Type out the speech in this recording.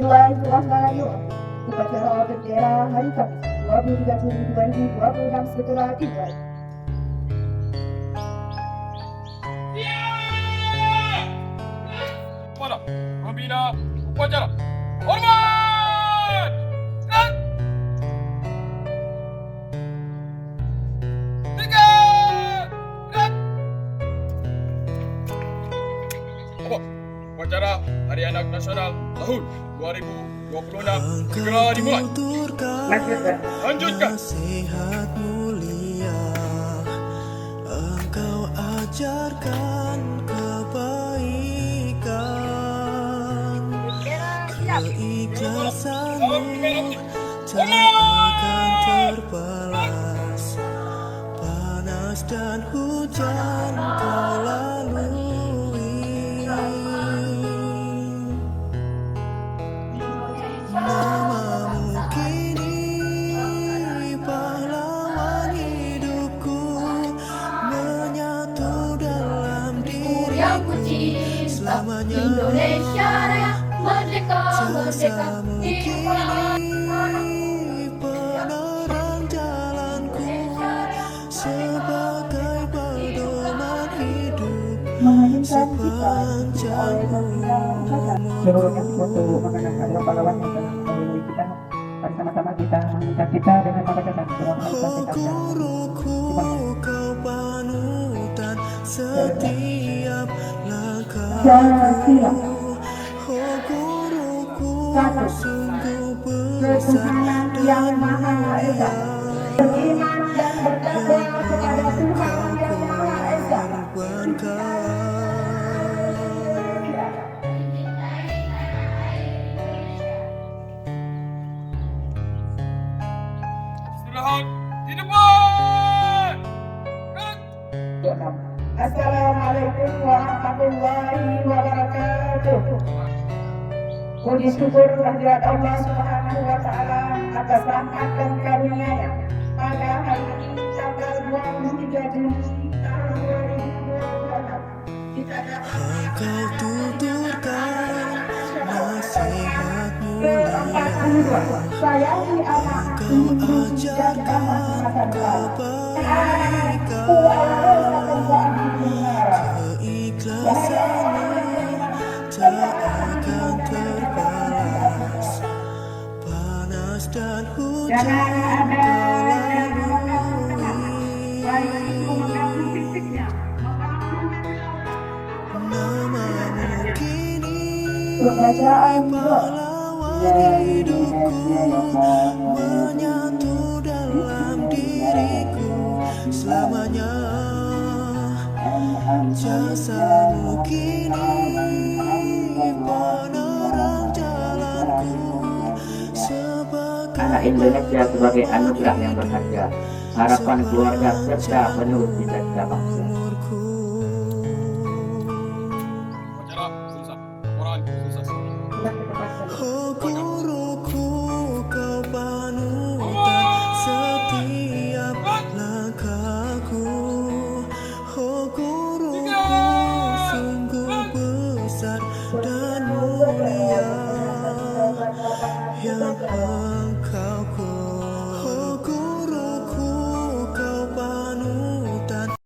Bismillahirrahmanirrahim. Upacara bendera Hari Kamis 23 Juni 2026 segera dimulai. Para pembina upacara, hormat! Dan tiga, dan upacara Hari Anak Nasional tahun 2026 segera dimulai. Lanjutkan. Nasihat mulia Engkau ajarkan kebaikan, keikhlasanmu tak akan terbalas. Panas dan hujan kau lalui. Namamu kini pahlawan hidupku, menyatu dalam diriku selamanya. Indonesia Raya merdeka, merdeka, Jasamu kini penerang jalanku, sebagai pedoman hidup sepanjang Seluruh yang foto mengenang pahlawan yang telah melindungi kita. Mari sama-sama kita minta kita dengan mengatakan doa Guruku, kau panutan setiap langkahku. Oh guruku, sungguh besar dan mulia beriman dan bertakwa kepada Tuhan yang Maha Esa. korbankan. Istirahat di depan. Assalamualaikum warahmatullahi wabarakatuh. Puji syukur kehadirat Allah Subhanahu wa Ta'ala atas rahmat dan karunia-Nya pada hari ini tanggal 23 Juni tahun 2026 kita dapat Engkau tuturkan nasihat ke-42. mulia, Sayangi anak, lindungi dan amanahkan keikhlasanmu tak akan terbalas. Panas dan hujan kau lalui. Namamu kini pahlawan hidupku, menyatu dalam diriku selamanya. Jasamu kini penerang jalanku, sebagai Anak Indonesia sebagai anugerah yang berharga, harapan keluarga serta penuh cita-cita bangsa.